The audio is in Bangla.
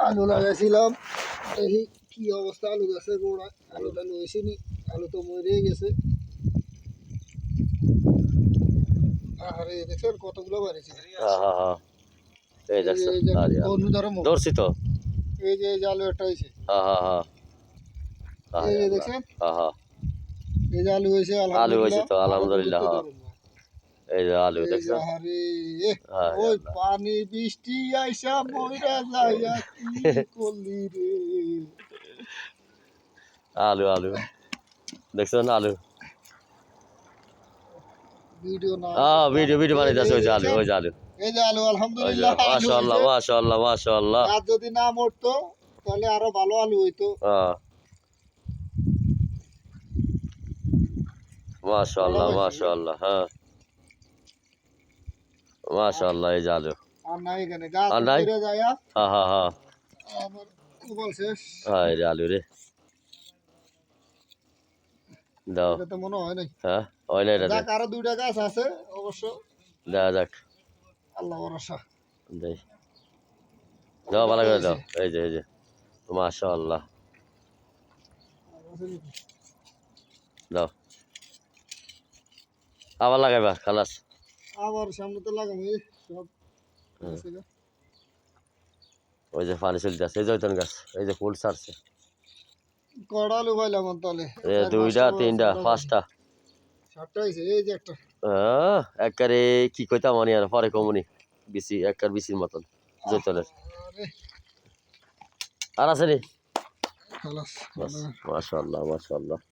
আলু লাগাইছিলাম, দেখি কি অবস্থা আলু গাছের গোড়ায়। আলু টালু হয়েছিনি, আলু তো মরেই গেছে। আরে দেখছেন কতগুলো বাড়িছে। এই দেখছো ধরছি তো, এই যে আলু একটা হয়েছে, এই যে দেখছেন এই যে আলু হয়েছে। আলু হয়েছে তো আলহামদুলিল্লাহ, আলহামদুলিল্লাহ। এই যে আলু এই যে দেখছো, আরে ওই পানি বৃষ্টি আইসা মইরা যাইয়া কি করলি রে। আলু আলু দেখছো না আলু। ভিডিও না ভিডিও ভিডিও বানাইতেছে। ওই যে আলু, দেখছেন? ওই যে আলু, এই যে আলু, ওই যে আলহামদুলিল্লাহ আলু মাশাআল্লাহ হয়েছে। মাশাআল্লাহ মাশাআল্লাহ। আর যদি না মরতো তাহলে আরো ভালো আলু হইতো। মাশাআল্লাহ মাশাআল্লাহ। হ্যাঁ মাশাআল্লাহ। এই যে আলু আর নাই এখানে গাছ আর নাই। মরে যায়। হ্যাঁ আমার কোবাল শেষ। এই যে আলু রে দাও। এটা তো মনে হয় নাই। হ্যাঁ হয় না এটা, যাক আরো দুইটা গাছ আছে অবশ্য, দেখা যাক। আল্লাহ ভরসা। দেই দাও, ভালো করে দাও। এই যে মাশাআল্লাহ দাও। আবার লাগাইবা খালাস। আবার সামনে তো লাগাবো সব। ওই যে পানি চলতেছে, এই জৈতন গাছ, এই যে ফুল ছাড়ছে। কড়া আলু পাইলাম তাহলে, দুইটা তিনটা পাঁচটা, 7টা হয়েছে। এই যে একটা একবারে কি কইতাম আমি আর পরে কমুনি। বিসি একবার বিসির মতন জৈতনের। আর আছে রে। খালাস। মাশাআল্লাহ মাশাআল্লাহ।